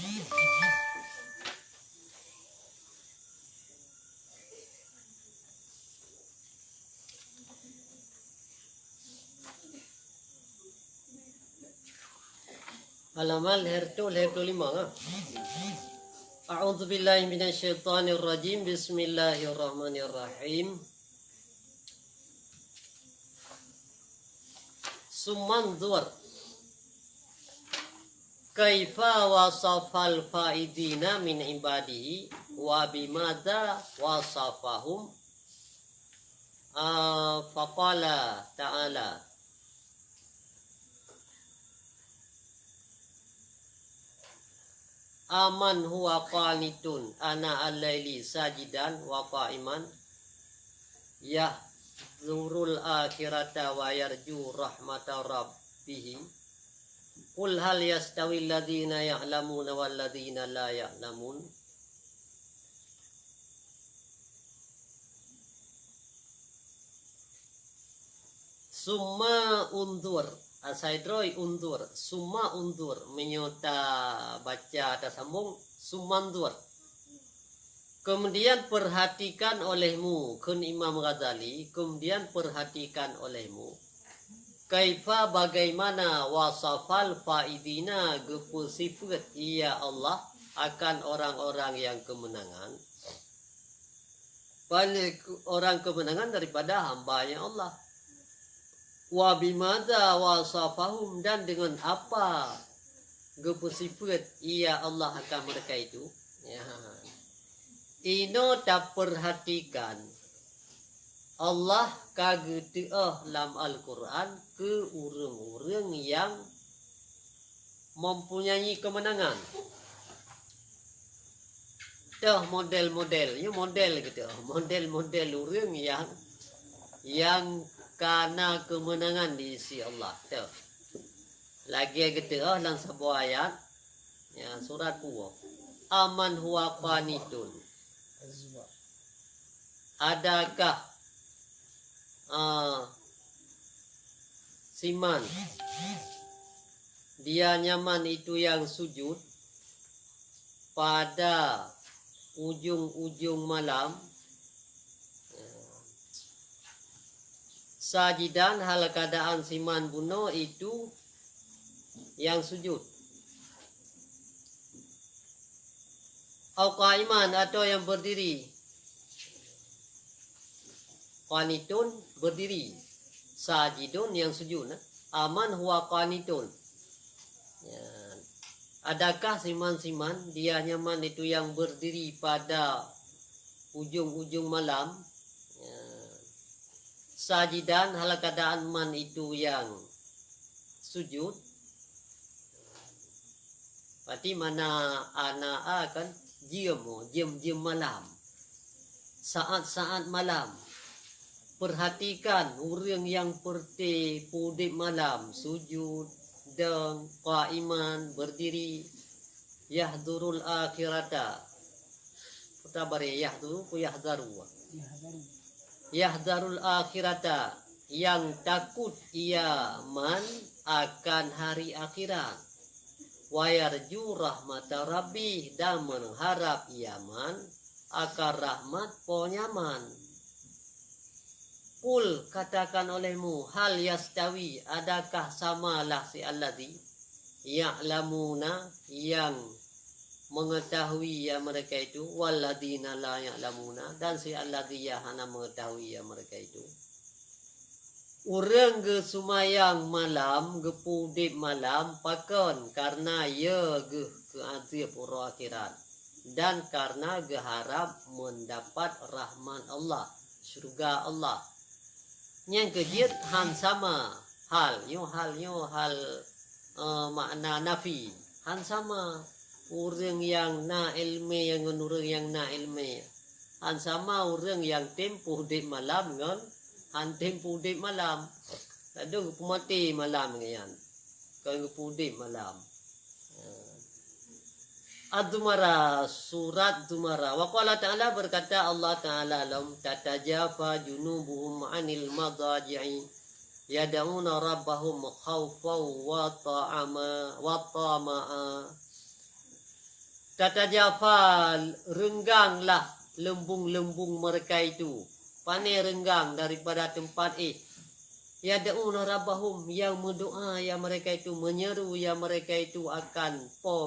Halaman leher 25 kan? A'udzu billahi minasyaitonir rajim. Bismillahirrahmanirrahim. Sumanzur kaifa wasafal faidina min ibadihi wa bimadza wasafahum. Faqala ta'ala aman huwa qanitun ana al-laili sajidan wa qa'iman yahzurul akhirata wa yarju rahmata rabbih. Qul hal yastawi alladhina ya'lamuna wal ladzina la ya'lamun. Summa undur asaidroi undur, summa undur menyota baca atas sambung sumandur. Kemudian perhatikan olehmu, kun Imam Ghazali, kemudian perhatikan olehmu. Kaifa bagaimana wasafal faidina gepusifat ia Allah akan orang-orang yang kemenangan. Balik orang kemenangan daripada hambanya Allah. Wa bimadza wasafahum dan dengan apa gepusifat ia Allah akan mereka itu. Ya. Ino tak perhatikan Allah kageteah dalam Al-Quran ke urang-urang yang mempunyai kemenangan. Dah model-model, ya model gitu, model-model urang yang karena kemenangan di sisi Allah. Tuh. Lagi gitu dalam sebuah ayat ya surat Buah. Aman huwa qanitun. Adakah siman dia nyaman itu yang sujud pada ujung-ujung malam, sajidan hal keadaan siman buno itu yang sujud, au qaiman atau yang berdiri. Qanitun berdiri, sajidun yang sujud. Aman huwa qanitun. Ya. Adakah siman-siman dia nyaman itu yang berdiri pada ujung-ujung malam? Ya. Sajidan hal keadaan man itu yang sujud. Berarti mana anak akan jam malam, saat-saat malam. Perhatikan orang yang perti pudip malam sujud dan qaiman berdiri yahdurul akhirata. Kita beri yahduru ku yahdaru. Yahdarul akhirata yang takut ia man akan hari akhirat. Wa yarju rahmata rabbih dan mengharap ia man akan rahmat ponyaman. Qul katakan olehmu hal yastawi adakah samalah si alladzi ya'lamuna yang mengetahui ya mereka itu walladzina la ya'lamuna dan si alladzi ya hana mengetahui ya mereka itu. Urang ge sumayang malam ge pudip malam pakon karena ye ge ke azab akhirat dan karena ge harap mendapat rahmat Allah, surga Allah. Yang kejiat han sama hal makna nafi han sama orang yang na ilmi yang orang yang na ilmi han sama orang yang tempuh di malam kan han tempuh di malam ada pemati malam kan kan pudi malam. Ad-Dumara, surat Dumara. Wa qala ta'ala berkata Allah Ta'ala lam tatajafa junubuhum 'anil madaji'i yad'una rabbahum khawfan wa tama'a Tatajafa, rengganglah lembung-lembung mereka itu. Pandai renggang daripada tempat yad'una rabbahum, yang mendoa yang mereka itu, menyeru yang mereka itu akan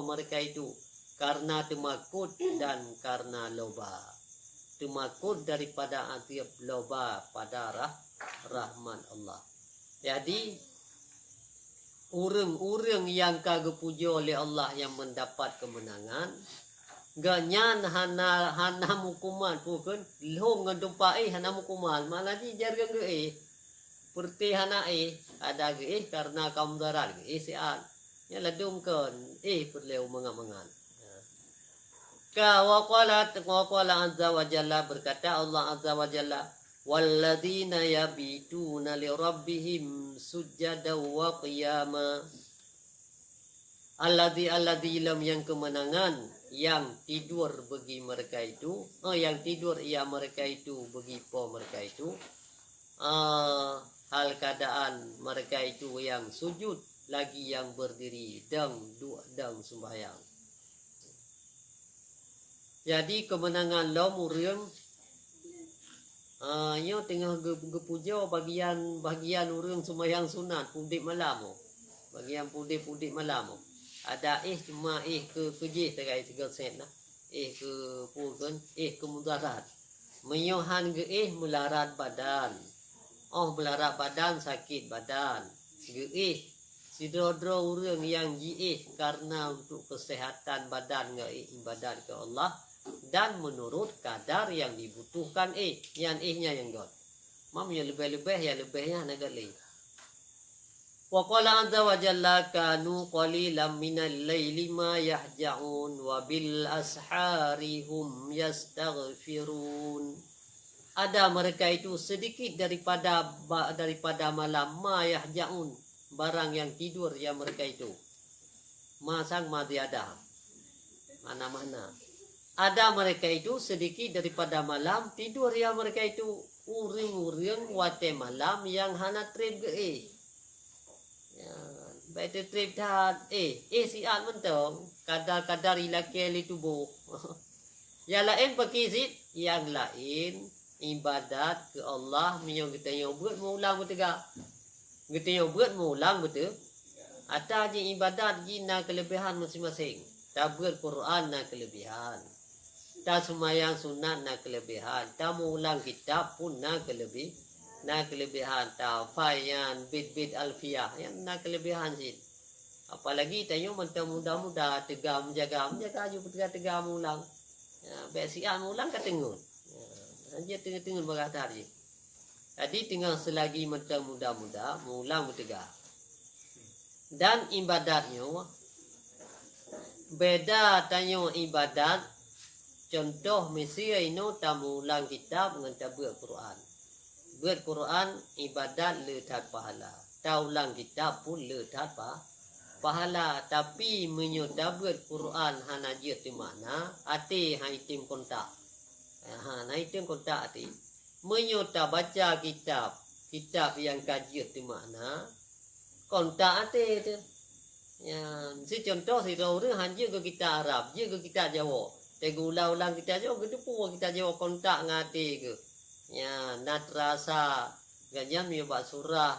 mereka itu karena temakut dan karena loba. Temakut daripada azab, loba pada rahmat Allah. Jadi urang-urang yang kagak puja oleh Allah yang mendapat kemenangan, ganyan hana mukuman pun long ngedompa hana mukuman malah di jarga ge perti hana ada ge karena kaum darat ge sian ya ladungkeun perleu mengamangan ka waqala azza wa jalla, berkata Allah azza wa jalla, walladzina yabituna li rabbihim sujada wa qiyama, alladzi lam, yang kemenangan, yang tidur bagi mereka itu, yang tidur mereka itu bagi mereka itu, hal keadaan mereka itu yang sujud, lagi yang berdiri dang sembahyang. Jadi kemenangan lo murang nyo tengah gepuja bagian urang sembahyang sunat pudik malam, bagian pudik malam. Ada cuma ke je tegai 3 sen nah. Ke pulkan ke mudarat. Menyohan ge melarat badan. Melarat badan, sakit badan. Ge sidro-dro urang yang ji karena untuk kesehatan badan ge ibadat ke Allah dan menurut kadar yang dibutuhkan yang nya yang god. Mam ya lebih-lebih ya lebihnya nagali. Wa qala azza wa jalla kanu qalilan minal laili ma yahja'un wa bil ashari hum yastaghfirun. Ada mereka itu sedikit daripada malam, ma yahja'un, barang yang tidur ya mereka itu. Masang madiada. Mana-mana. Ada mereka itu sedikit daripada malam, tidur ya mereka itu uring-uring wate malam yang hana trip ge baik trip dah siat mentong kadar ilakil itu bu. Yang lain pakizit, yang lain ibadat ke Allah menyong kita yang buat mengulang betul. Kita yang buat mengulang betul. Ada je ibadat gina kelebihan masing-masing. Tak buat Quran na kelebihan. Tak semayang sunat na kelebihan. Tak mengulang kitab pun na kelebihan. Tak fayan bid alfiyah yang na kelebihan sih. Apalagi tayo mentang muda-muda tegam jaga aju tegam ulang. Besian ulang katengun. Dia tengah berkata hari. Jadi tengah selagi mentang muda-muda mengulang bertegak. Dan ibadatnya beda tanyo ibadat. Contoh Mesir ino tamu ulang kitab dengan buat Quran. Buat Quran ibadat letat pahala. Taulang kitab pun letat pahala. Tapi menyudah buat Quran hana je tu makna ati haitim kontak. Haitim kontak ati. Menyudah baca kitab yang kaji tu makna kontak ati tu. Si contoh si orang hanya ke kita Arab, je ke kita Jawa. Tegu ulang kita Jawa, ke depu kita Jawa kontak ngati ke. Nat rasa ganyan mi buat surah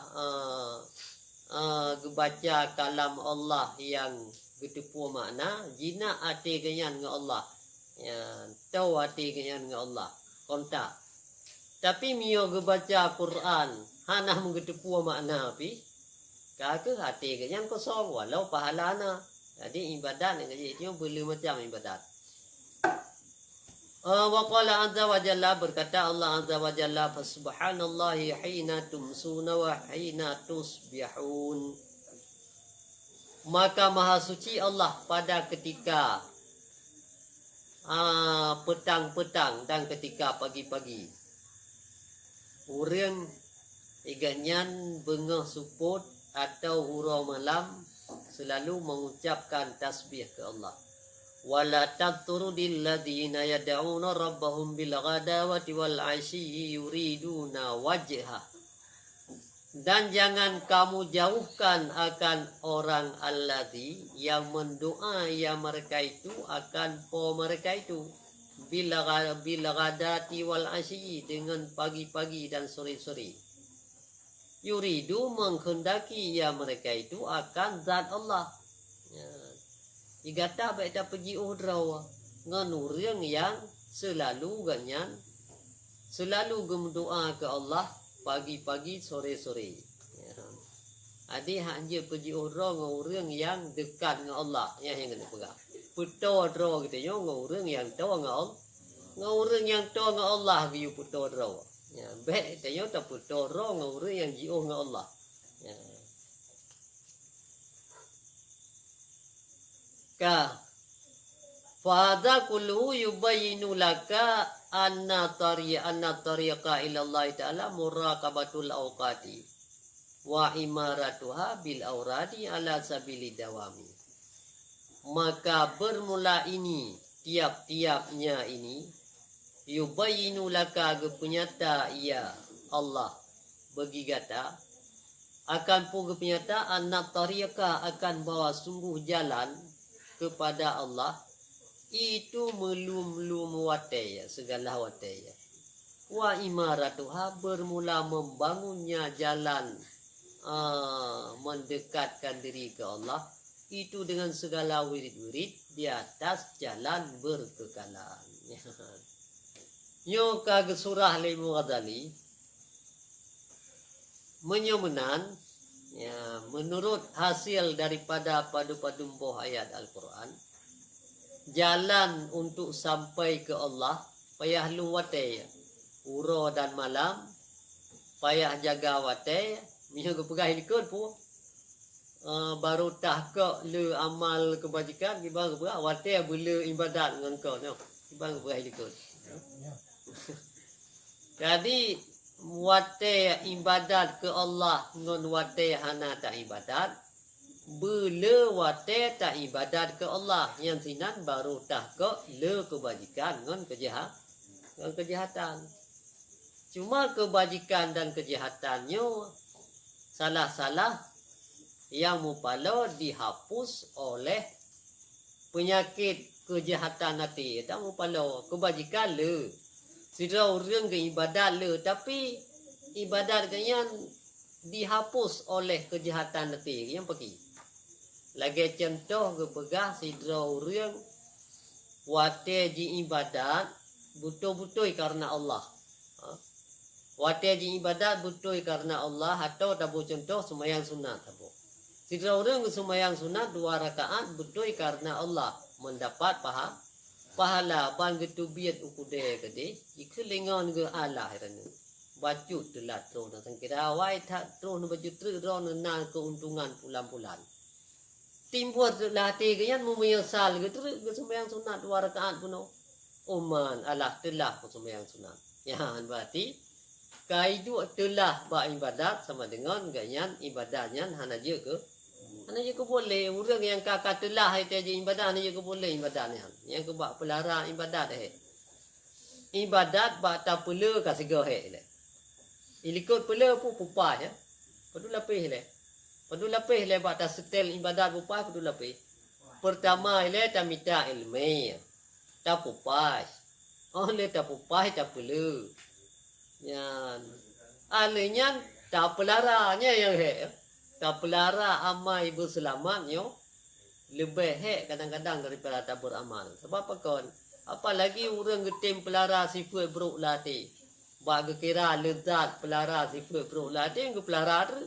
baca kalam Allah yang gedepu makna jina ati ganyan dengan Allah. Tahu ati ganyan dengan Allah. Kontak. Tapi mio baca Quran hana menggedepu makna api. Kagak hati ganyan kosong walau pahalana. Jadi ibadat itu boleh macam ibadat. Wa qala azza wa jalla, berkata Allah azza wa jalla, fa subhanallahi hina tumsuna wa hina tusbihun. Maka maha suci Allah pada ketika petang-petang dan ketika pagi-pagi. Urang iganyan bengah suput atau hurau malam selalu mengucapkan tasbih ke Allah. Wala tatrudil ladzina yad'una rabbahum bil ghadawati wal 'ashyi yuriduna wajha. Dan jangan kamu jauhkan akan orang alladzi yang mendoa yang mereka itu akan mereka itu bila ghadati wal asyi dengan pagi-pagi dan sore-sore. Yuridu menghendaki ya mereka itu akan zat Allah. Ya. Igata baik tak pergi udrawa nganurang yang selalu ganyan selalu berdoa ke Allah pagi-pagi sore-sore. Ya. Adi hanya pergi orang yang dekat dengan Allah yang kena pegang. Puto dro gitu yo orang yang tahu dengan Allah. Orang yang tahu dengan Allah biu puto dro. Ya, baik tayo tak puto dro orang yang jiu dengan Allah. Ya. Ka fadha kullu yubayyinu laka anna tariqa ila Allah ta'ala muraqabatul awqati wa imaratuha bil auradi ala sabili dawami. Maka bermula ini tiap-tiapnya ini yubayyinu laka gepenyata ia Allah bagi kata akan pun gepenyata anna tariqa akan bawa sungguh jalan kepada Allah itu melum wataya segala wataya wa imaratuha bermula membangunnya jalan mendekatkan diri ke Allah itu dengan segala wirid-wirid di atas jalan berkekalan. Yo kag surah Imam Ghazali menyomenan ya, menurut hasil daripada padu-padumbuh ayat Al-Quran, jalan untuk sampai ke Allah payah lu watai uro dan malam payah jaga watai miho ke pegah ikut pun baru tahkak le amal kebajikan dibang ke pegah watai bela ibadat dengan kau no dibang ke pegah ikut. Jadi watai ibadat ke Allah ngon watai hana tak ibadat bela watai tak ibadat ke Allah yang sinan baru tahkak le kebajikan ngon kejahatan. Cuma kebajikan dan kejahatannya salah-salah yang mupalo dihapus oleh penyakit kejahatan hati. Tak mupalo kebajikan le. Sidra orang ke ibadat le tapi ibadat yang dihapus oleh kejahatan hati yang pergi. Lagi contoh ke begah sidra orang wate ji ibadat betul-betul karena Allah. Wate ji ibadat betul karena Allah atau tabu contoh sembahyang sunat tabu. Sidra orang sembahyang sunat 2 rakaat betul karena Allah mendapat pahala ban getubiat ukude kede ikelengon ge Allah herane baju telat tro na sangkira wai tak tro na baju tru ro na keuntungan pulan-pulan timbul latih ke yan menyesal ge tru ge sembahyang sunat 2 rakaat puno oman Allah telah sembahyang sunat ya berarti kaidu telah ba ibadat sama dengan ganyan ibadahnya hana je ke boleh orang yang kakak telah itu aja ibadah hanya je boleh ibadahnya yang ke bak pelarang ibadat ibadat bak tak pula kasih gohe le ilikut pula pun pupas ya padu lapih le bak tak setel ibadat pupas padu lapih pertama le tak minta ilmu tak pupas oleh tak pupas tak pula yan alenya tak pelarangnya yang tak pelara amai berselamatnya lebih kadang-kadang daripada tak beramal. Sebab apa kon? Apalagi orang getim pelara sifat buruk latih. Bagi kira lezat pelara sifat buruk latih ke pelara tu.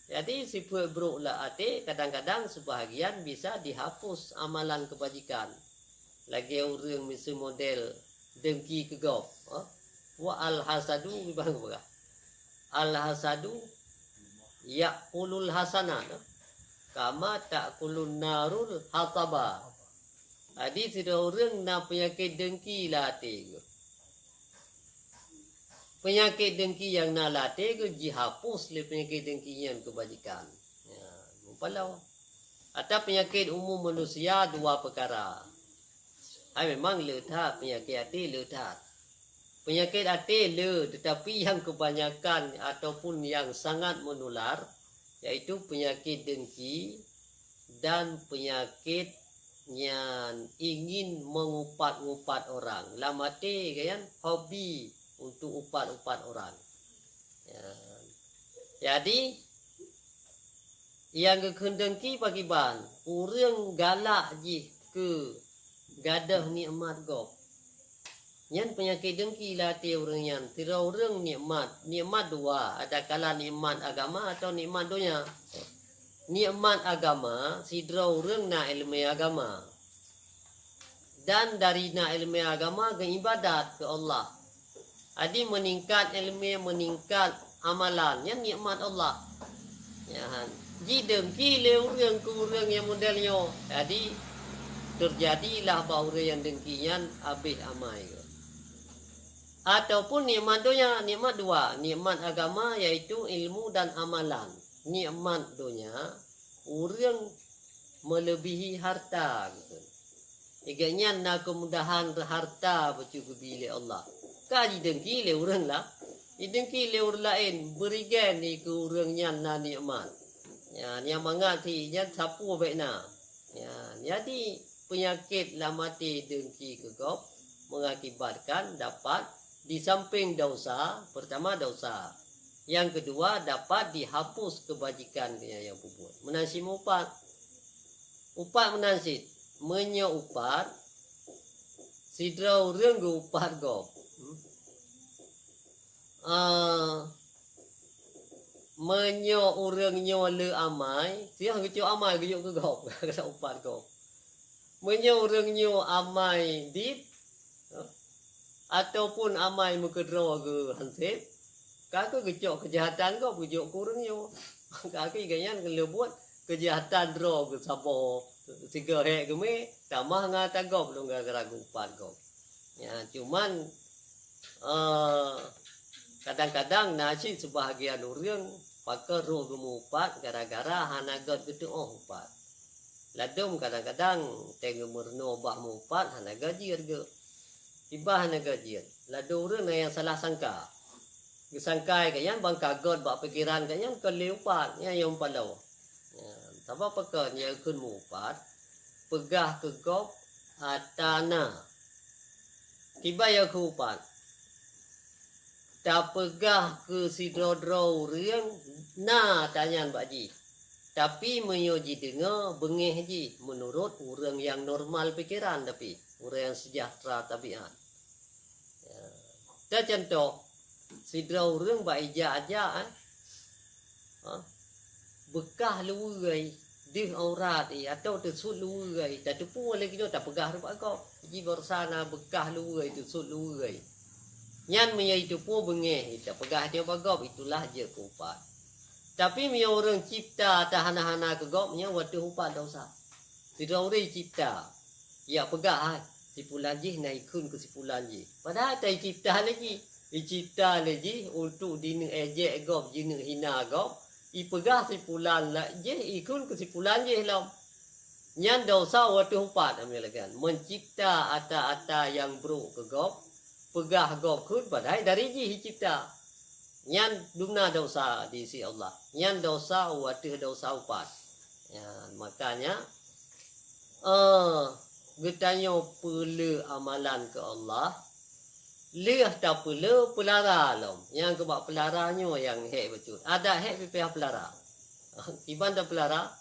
Jadi sifat buruk latih kadang-kadang sebahagian bisa dihapus amalan kebajikan. Lagi orang mesti model dengki kegau. Wa al-hasadu bang berah. Al-hasadu ya'kulul hasanat kama ta'kulun narul hataba. Jadi tidak orang nak penyakit dengki latih. Penyakit dengki yang nak latih ke dihapus oleh penyakit dengki yang kebajikan. Ya, mupalau. Atau penyakit umum manusia 2 perkara. Memang letak penyakit hati letak. Penyakit hati le, tetapi yang kebanyakan ataupun yang sangat menular yaitu penyakit dengki dan penyakit yang ingin mengupat-ngupat orang. Lamati kan hobi untuk upat-upat orang. Ya. Jadi yang kekendengki bagi ban, orang galak je ke gadah nikmat gop. Yang penyakit dengki lah hati orang yang tira orang nikmat dua, ada kala nikmat agama atau nikmat dunia. Nikmat agama sidra orang nak ilmu agama. Dan dari nak ilmu agama ke ibadat ke Allah. Adi meningkat ilmu, meningkat amalan, yang nikmat Allah. Ya, ji dengki le orang ke orang yang modelnya. Jadi terjadilah bahawa yang dengkian habis amai. Ataupun nikmat dunia, nikmat dua, nikmat agama iaitu ilmu dan amalan. Nikmat dunia orang melebihi harta gitu. Iganya nak kemudahan harta bercukupi oleh Allah. Kaji dengki le orang lah. Dengki le orang lain berikan ni ke orangnya na nikmat. Ya, yang mengati nya sapu baikna. Ya, jadi penyakit lamati dengki kegop mengakibatkan dapat di samping dosa, pertama dosa. Yang kedua dapat dihapus kebajikan dia yang berbuat. Menasib upat. Upat menasib. Menyo upat. Sidra orang ke upat gop. Menyo orang le amai. Siang kecil amai kejut ke gop. Kata upat gop. Menyo orang amai dip. Ataupun amai mukedra ke hansip. Kakak kejok kejahatan kau kejok kurangnya. Kakak ikannya kalau buat kejahatan draw ke sabo tiga hek ke me tamah ngata kau belum gara-gara gupat kau. Ya cuman kadang-kadang nasi sebahagian orang pakai roh gemupat gara-gara hanagat gitu upat. Ladum kadang-kadang tengah merno bah mupat hanagat jir ke. Tiba hanagat jir. Ladu orang yang salah sangka. Kesangkai kanyan bang kagot bak pikiran kanyan ke leupat nya yang palau. Ya, apa pakai nya kun mupat pegah ke gop atana. Tiba ya ke upat. Tak pegah ke sidrodro riang na tanyan bakji. Tapi menyoji dengar bengih ji menurut orang yang normal pikiran tapi orang yang sejahtera tabiat. Ya. Contoh sidra orang baija aja bekah luai di aurat atau tersud luai tak tepu lagi tu tak pegah rupa kau ji bersana bekah luai tersud luai nyan menyai tu pu bengeh tak pegah dia bagop itulah je kupat tapi me orang cipta tahana-hana ke gop nya waktu upat dosa sidra orang cipta ya pegah si pulan ji naikun ke si pulan ji padahal tak cipta lagi dicipta lagi untuk dina ejek gop dina hina gop ipegah sipulan lah je ikun kesimpulan je lam nyan dosa waktu upat amelakan mencipta ata-ata yang buruk ke gop pegah gop kun padai dari je cipta nyan dumna dosa di si Allah nyan dosa waktu dosa upat ya makanya getanya perlu amalan ke Allah leh tak perlu pelara lom. Yang kebak pelaranya yang hek betul. Ada hek pihak pelara. Iban tak pelara.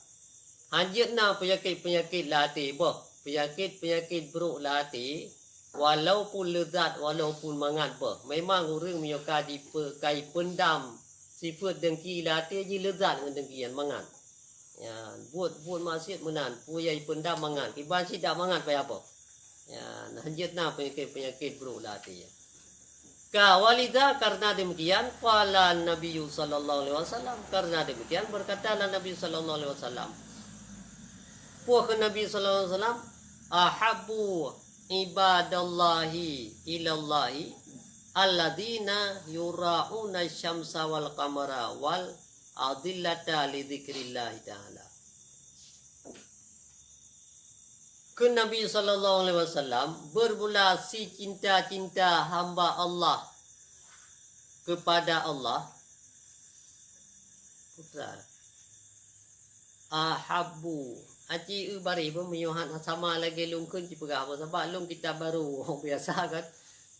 Hanjit na penyakit-penyakit latih. Boh, penyakit-penyakit buruk latih. Walaupun lezat, walaupun mangat boh. Memang orang menyuka dipakai pendam. Sifat dengki latih je lezat dengan dengkian mangat. Ya, buat maksiat menan. Puyai pendam mangat. Iban si tak mangat payah apa. Ya, hanjit na penyakit-penyakit buruk latih. Walidha karena demikian qala Nabi sallallahu alaihi wasallam karena demikian berkatalah Nabi sallallahu alaihi wasallam puak Nabi sallallahu alaihi wasallam ahabbu ibadallahi ilallahi alladzina yura'una syamsa wal qamara wal adillata li dzikrillah ta'ala ke Nabi sallallahu alaihi wasallam bermula si cinta-cinta hamba Allah kepada Allah. Putra ahabbu aci bari pun menyuhat sama lagi lungkun ci pegah apa sebab lung kita baru biasa kan.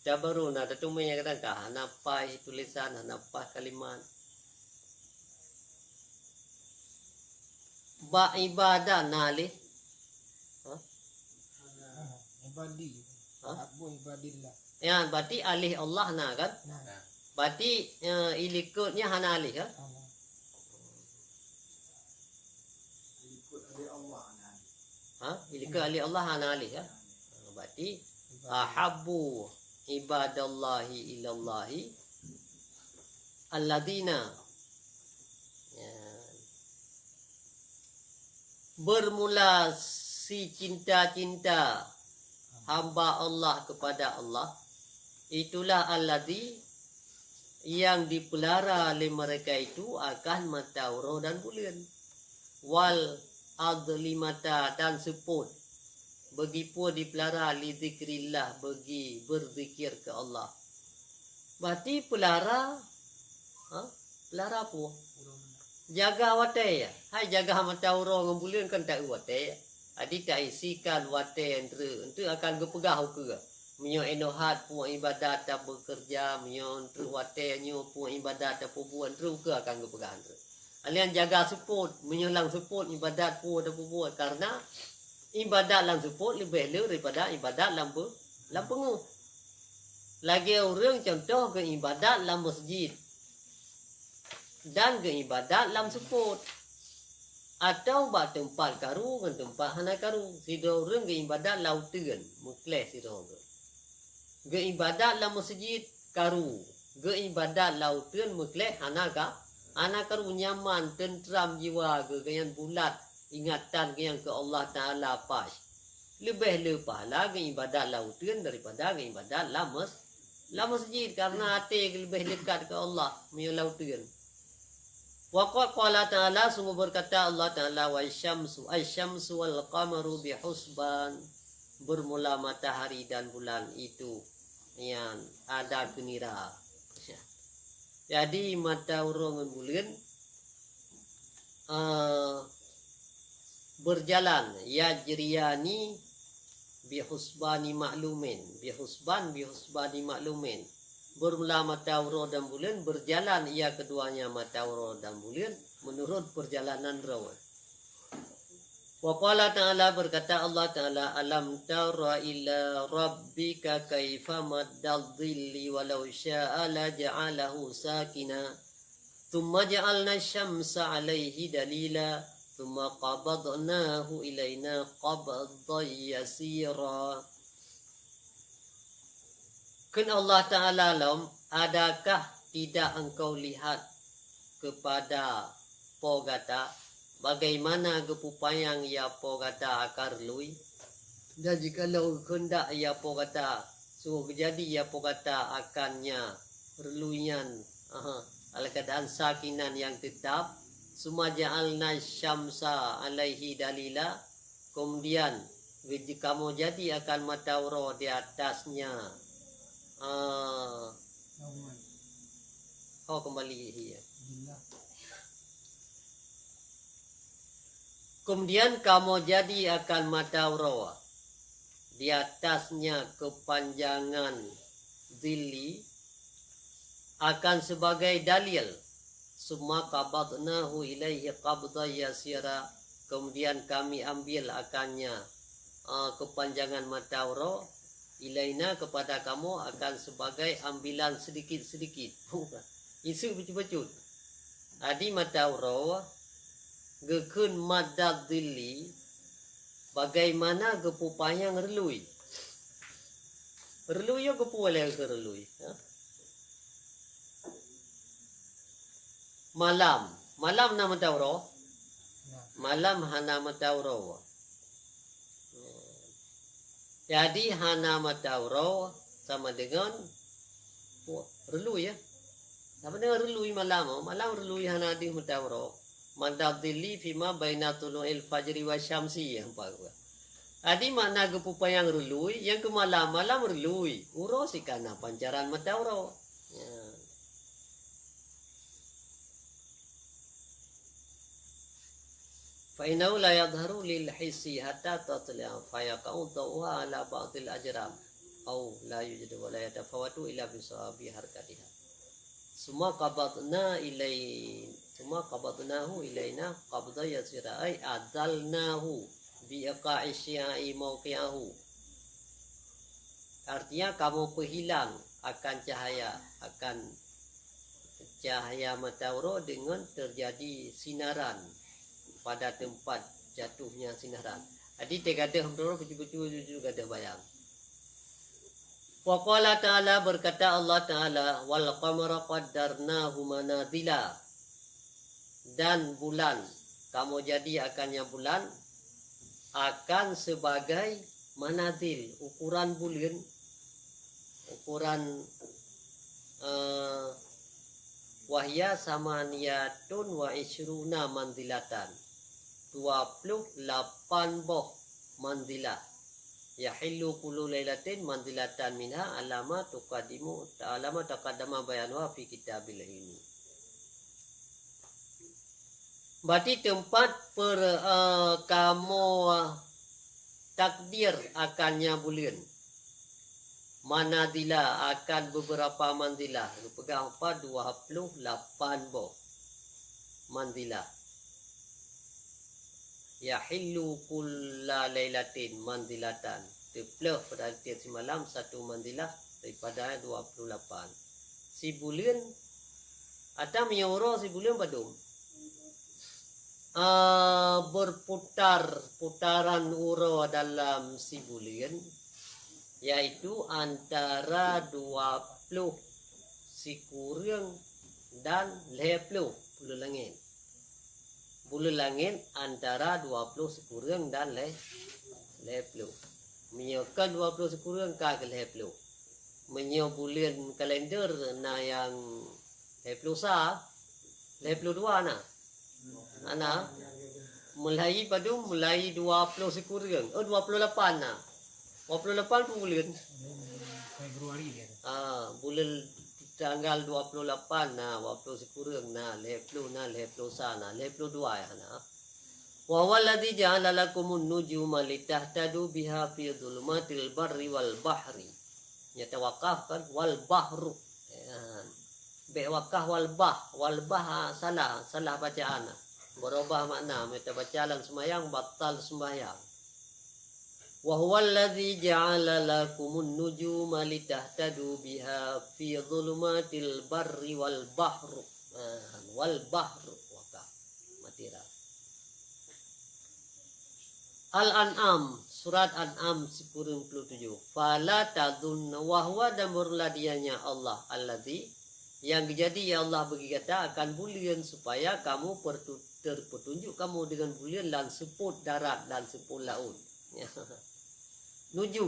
Kita baru nak tumai kata kah napa tulisan napa kalimat. Ba ibadah nalih. Ibadi. Abu ibadillah. Ya, berarti alih Allah na kan? Berarti ilikutnya hana alih kan? Ilikut alih Allah hana alih kan? Berarti ahabbu ibadallahi ilallahi alladina bermula si cinta-cinta hamba Allah kepada Allah, itulah alladhi yang dipelihara oleh mereka itu akan mata roh dan bulan, wal adlimata dan seput, begipun dipelihara li zikrillah, bagi berzikir ke Allah. Berarti pelihara pelihara apa? Jaga watai ya. Hai jaga mata roh dengan bulan kan tak watai ya. Adi tak isikan watai entre akan gepegah ke. Menyo enohat puan ibadat tak bekerja, menyo entre watai nyo puan ibadat tak buat entre ke akan gepegah entre. Alian jaga support, menyo lang support ibadat puan tak buat karena ibadat lang support lebih daripada ibadat lang penguh. Lagi orang contoh ke ibadat lang masjid dan ke ibadat lang support. Atau buat tempat karu dengan tempat hana karu. Sido orang ke ibadat lautan mukles sido orang. Ke ibadat la masjid karu. Ke ibadat lautan mukles hana karu nyaman tentram jiwa ke yang bulat ingatan ke yang ke Allah Taala pas. Lebih pahala ke ibadat lautan daripada ke ibadat la masjid karena hati lebih dekat ke Allah punya lautan. Waqad qala ta'ala, sungguh berkata Allah Ta'ala, wa syamsu wal qamaru bihusban, bermula matahari dan bulan itu yang ada kenira. Jadi mata urang dan bulan berjalan yajriyani bihusbani maklumin, bihusbani maklumin. Bermula mata roh dan bulan berjalan ia keduanya mata roh dan bulan menurut perjalanan roh. Wa qala ta'ala, berkata Allah Ta'ala, alam tara ila rabbika kaifa maddal dhilli walau sya'a la ja'alahu sakina thumma ja'alna syamsa 'alaihi dalila thumma qabadnahu ilaina qabdan yasira. Kan Allah Ta'ala lam, adakah tidak engkau lihat kepada pogata bagaimana kepupayang ia pogata akar lui? Dan jikalau hendak ia pogata sungguh jadi ia pogata akannya perluian ala keadaan sakinan yang tetap, summa ja'alna syamsa alaihi dalila, kemudian kamu jadi akan matahari di atasnya. Kembali ya. Kemudian kamu jadi akan matahari di atasnya kepanjangan zilli akan sebagai dalil. Summa qabadnahu ilaihi qabdan yasira, kemudian kami ambil akannya kepanjangan matahari ilaina kepada kamu akan sebagai ambilan sedikit-sedikit. Isu becut-becut. Adi matahari gekun madad dhilli, bagaimana kepupayang relui. Relui yo kepupayang ke relui. Malam na matahari. Malam hana matahari. Jadi hana matahari sama dengan relui ya. Sama dengan relui malam. Malam relui hana di matahari. Madad dhilli fima baina tulu'il fajri wa syamsi. Adi makna gepupa yang relui, yang ke malam-malam relui. Uro si kana pancaran mata uro. Ya. Fa'inau la yadharu lil hisi hatta tatli'a fayaqau tawha ala ba'dil ajram. Au la yujadu wa la yatafawatu ila bisawabi harkatiha. Semua qabatnahu ilaina qabda yasira ay adalnahu biaqa'i syiai mawqi'ahu. Artinya kamu penghilang akan cahaya matahari dengan terjadi sinaran pada tempat jatuhnya sinaran. Jadi tegada hamdoro betul-betul gada bayang. Wa qala ta'ala, berkata Allah Ta'ala, wal qamara qaddarnahu manazila. Dan bulan, kamu jadi akannya bulan akan sebagai manazil, ukuran bulan, ukuran wahya samaniyatun wa isyruna manzilatan, 28 boh manzilah. Yahillu kullu lailatin manzilatan minha alama taqaddama bayanwa fi kitabil ilmi. Berarti tempat kamu takdir akannya bulan. Manazila akan beberapa manzilah. Pegang apa? 28 boh manzilah. Yahillu kulla lailatin manzilatan. Terpelah pada tiap semalam satu manzilah daripada 28. Si bulan atau menyuruh si bulan badum. Putaran uro dalam si bulan yaitu antara 20 si kurang dan 50 bulu langit. Bulu langit antara 20 sekurang dan 50. Menyokan 20 sekurang ka ke 50. Menyo bulan kalender na yang 50 sa 52 na. Ana mulai 20 sekurang. 28 na. 28 pun bulan. Februari dia. Bulan tanggal 28 na, 20 sekurang na, 50 na, 50 sana, 52 ya na. Wa walladzi ja'ala lakumun nujuma litahtadu biha fi dhulumatil barri wal bahri. Nyatawakaf kan wal bahru. Be wakah wal bah salah bacaan. Berubah makna, meta bacalan sembahyang batal sembahyang. Wa huwal ladzi ja'ala lakumun nujuma litahtadu biha fi dhulumatil barri wal bahru. Wal bahru waqaf matira. Al-An'am, surat An'am 97. Fala tadhunna wa huwa damurla dianya Allah alladzi yang jadi ya Allah bagi kata akan bulan supaya kamu terpetunjuk kamu dengan bulan dan seput darat dan seput laut. Nujum.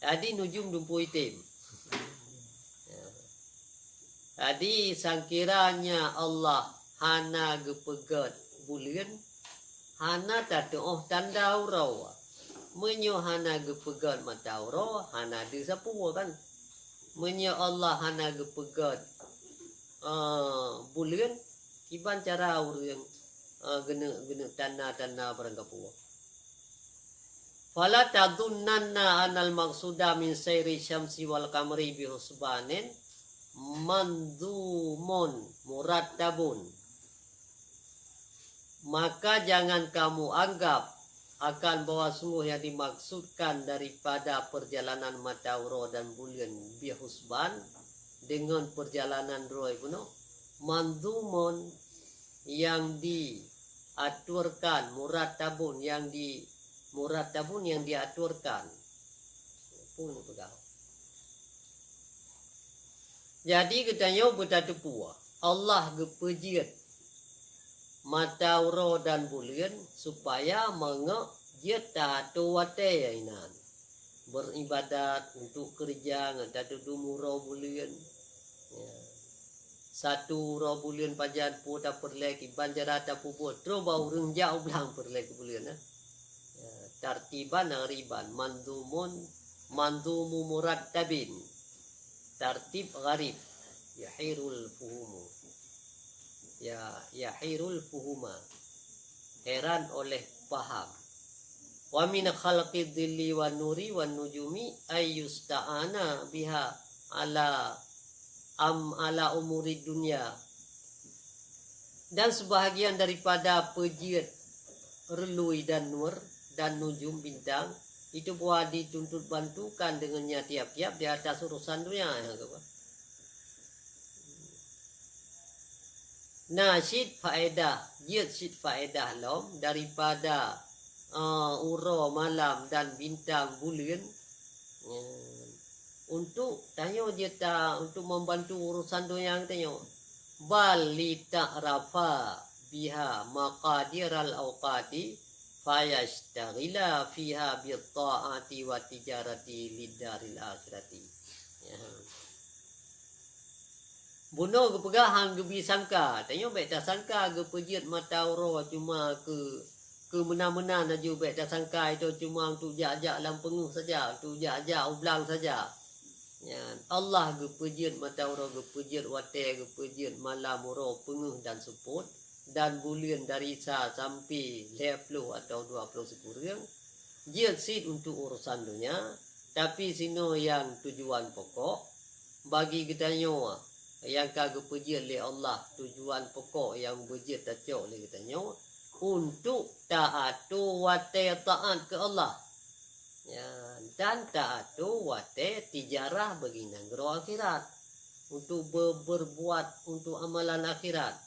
Jadi nujum dumpu itim. Jadi sangkiranya Allah hana gepegat bulan, hana tatuh tanda urau. Menyo hana gepegat mata urau, hana di sapu kan. Menyo Allah hana gepegat bulan, kiban cara urang gena tanda barang kapua. Fala tadhunnanna anal maqsuda min sayri syamsi wal qamari bi husbanin mandzumun murattabun. Maka jangan kamu anggap akan bahwa sungguh yang dimaksudkan daripada perjalanan matahari dan bulan bi husban dengan perjalanan roh kuno mandzumun yang diaturkan, murattabun yang diaturkan pun pegang. Jadi katanya betatu puah Allah gepejiat matahari dan bulan supaya mengejiat tatu wate inan beribadat untuk kerja tatu dumuro bulan. Satu bulan pajan pu tak perlek banjara tak pu tro bau rung jauh belang perlek bulan tartiban ghariban, manzumu murattabin, tartib gharib, yahirul fuhumu, yahirul fuhuma, heran oleh paham. Wa min khalqid dhilli wan nuri wan nujumi ayyusta'ana biha ala umuri dunia. Dan sebahagian daripada pejiat relui dan nur dan nujum bintang itu buat dituntut bantukan dengannya tiap-tiap di atas urusan dunia. Nasyid faedah, jid syid faedah lom daripada uro malam dan bintang bulan untuk tanya dia untuk membantu urusan dunia tanya bal li ta'rafa biha maqadir al awqati fayashtaghila fiha bi ta'ati wa tijarati lidaril akhirati. Bunuh ke pegahan ke bisangka tanya baik tak sangka ke pejiat mata uro cuma ke mena-menaaju baik tak sangka itu cuma untuk jak-jak dalam penguh saja, untuk jak-jak ublang saja. Ya, Allah ke pejiat mata uro ke pejiat wate ke pejiat malam uro penguh dan seput dan bulan dari sa sampai 20 atau 20 sekurang. Dia sit untuk urusan dunia, tapi sino yang tujuan pokok bagi kita nyawa yang kagak pejiat oleh Allah, tujuan pokok yang berjiat tak cok oleh kita nyawa untuk taatu wate taat ke Allah, ya, dan taatu wate tijarah bagi negara akhirat, untuk berbuat untuk amalan akhirat.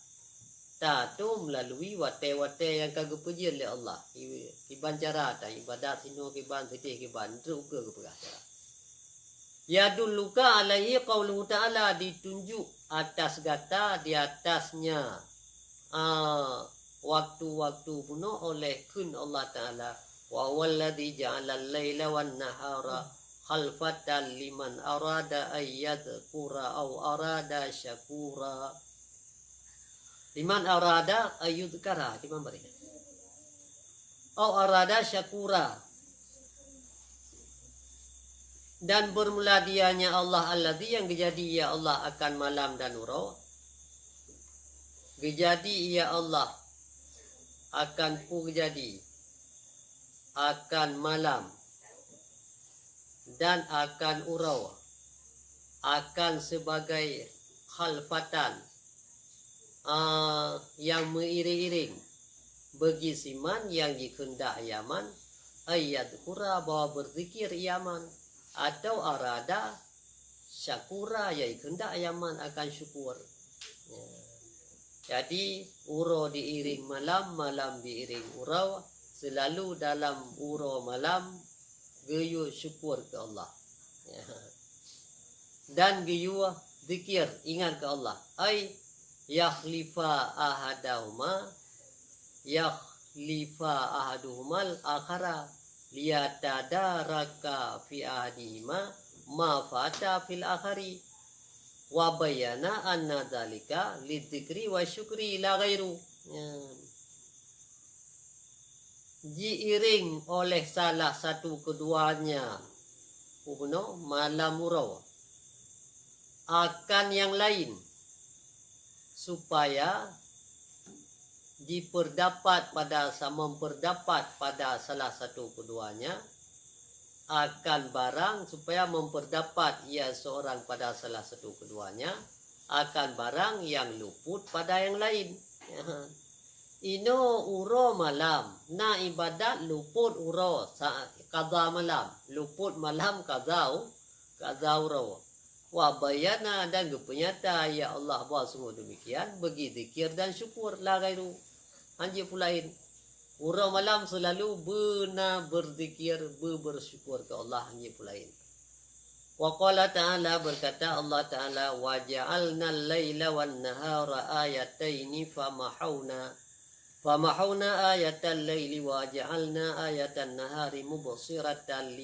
Taatu melalui wate-wate yang kagak pejiat oleh Allah. Kiban cara tak ibadat sino kiban sedih kiban juga ke perkara. Ya duluka alaihi qauluhu ta'ala, ditunjuk atas gata di atasnya waktu-waktu penuh oleh kun Allah Ta'ala. Wa walladhi ja'alal layla wan nahara khalfatan liman arada ayyadhkura aw arada syakura. Liman arada ayyudhkara, di mana mereka? Aw arada syakura. Dan bermula dianya Allah alladhi yang kejadi ya Allah akan malam dan uro. Kejadi ya Allah akan kejadi akan malam dan akan urau akan sebagai khalfatan yang mengiring-iring bagi siman yang dikendak yaman ayat kura bawa berzikir yaman atau arada syakura yang dikendak yaman akan syukur. Jadi uro diiring malam, malam diiring urau, selalu dalam uro malam geyu syukur ke Allah. Dan geyu zikir ingat ke Allah. Ai yakhlifa ahaduhumal akhara liyatadaraka fi ahadihima ma fata fil akhari. Wa bayana anna dzalika lidzikri wa syukri la ghairu. Diiring oleh salah satu keduanya malam urau akan yang lain supaya memperdapat pada salah satu keduanya akan barang supaya memperdapat ia seorang pada salah satu keduanya akan barang yang luput pada yang lain. Ino uro malam na ibadat luput uro kaza malam, luput malam kazau uro. Wa bayana dan kepenyata ya Allah bahwa sungguh demikian bagi zikir dan syukur la gairu anjir pulain. Uro malam selalu benar berzikir, bersyukur ke Allah hanya pulain. Wa qala ta'ala berkata Allah Ta'ala wa ja'alna al-laila wan nahara ayataini famahawna ayatal laili wa ja'alna ayatan nahari mubsiratan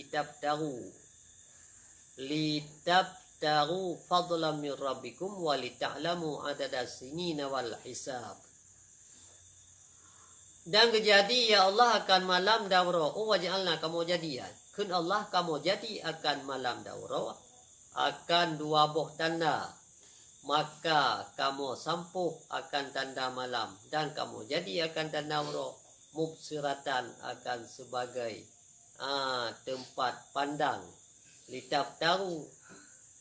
litabtagu fadlan min rabbikum wa lita'lamu adada sinina wal hisab. Dan kejadi ya Allah akan malam dauro. Oh waj'alna kamu jadi ya. Kun Allah kamu jadi akan malam dauro. Akan dua buah tanda. Maka kamu sampuh akan tanda malam. Dan kamu jadi akan tanda dauro. Mubsiratan akan sebagai tempat pandang. Litaf tahu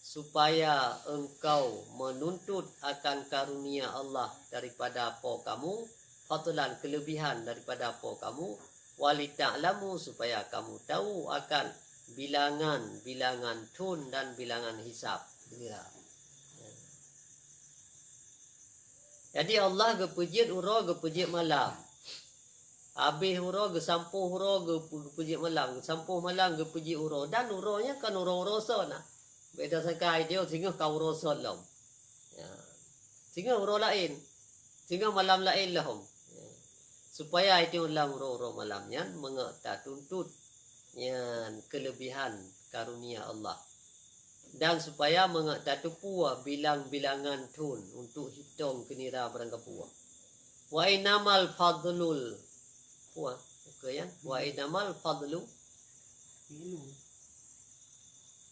supaya engkau menuntut akan karunia Allah daripada apa kamu, fadlan kelebihan daripada apa kamu, walita'lamu supaya kamu tahu akan bilangan tun dan bilangan hisab. Jadi Allah gepejit uro gepejit malam. Habis uro ge sampuh uro gepejit malam, sampuh malam gepejit uro dan uronya kan uro son nah. Beda sakai dia sehingga kau uro son lom. Ya. Sehingga uro lain. Sehingga malam lain lahum. Ya. Supaya itu ulang uro malamnya mengeta tuntut yang kelebihan karunia Allah. Dan supaya mengeta tupua bilang-bilangan tun untuk hitung kenira barang kapua. Wa inamal fadlul puah, okay, ya? Wa inamal fadlu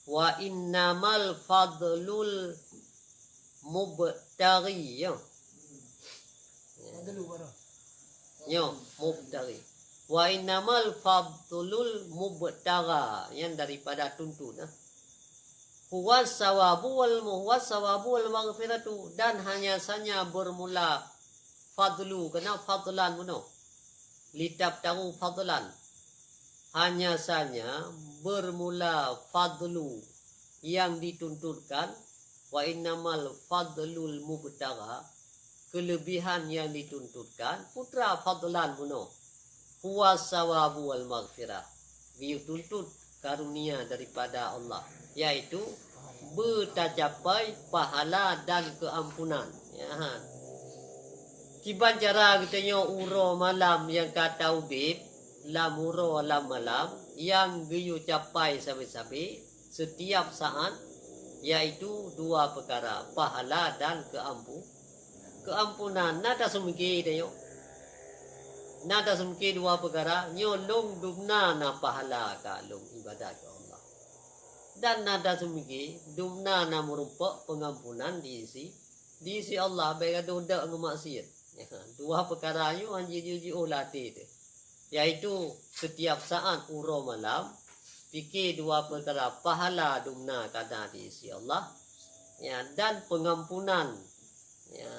wa innamal fadlul mubtaghi ya. Yo, mubtaghi. Wa innamal fadlul mubtagha yang daripada tuntun huwas sawabu wal maghfiratu dan hanya saja bermula fadlu kena fadlan muno. Litap tahu fadlan hanya saja bermula fadlu yang dituntutkan wa innamal fadlul mubtagha kelebihan yang dituntutkan putra fadlan muno huwa sawabu wal maghfirah dituntut karunia daripada Allah yaitu bercapai pahala dan keampunan ya. Kiban cara katanya uro malam yang kata ubib lam uro lam malam yang geyu capai sabi-sabi setiap saat yaitu dua perkara pahala dan keampunan nada semiki dayo nada semiki dua perkara nyolong dumna na pahala ka long ibadah ke Allah dan nada semiki dumna na merupakan pengampunan diisi Allah baik ada udak ngemaksiat. Ya, dua perkara yu anji ulati tu. Yaitu setiap saat uro malam fikir dua perkara pahala dumna kada diisi Allah ya dan pengampunan ya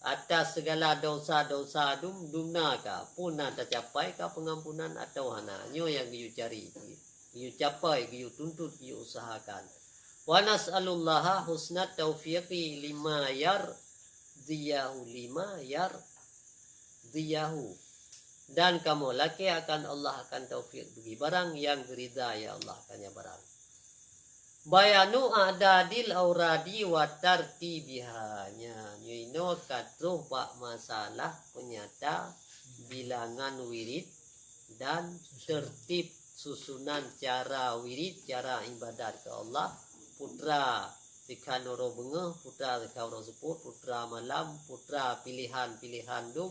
atas segala dosa-dosa dumna ka pun ada capai ka pengampunan atau hana nyo yang you cari you capai you tuntut you usahakan wa nas'alullaha husnat taufiqi lima diyahu dan kamu laki akan Allah akan taufik bagi barang yang gerida ya Allah akannya barang bayanu adadil auradi wa tartibihanya nyino katruh bak masalah penyata bilangan wirid dan tertib susunan cara wirid cara ibadat ke Allah putra Sikan oro bengah, putra sikan oro seput, putra malam, putra pilihan-pilihan dum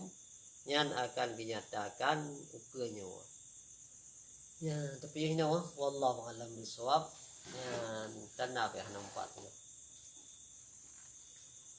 yang akan dinyatakan ukenya. Ya, tapi ini wallahu alam bisawab. Dan tanah ya nampak.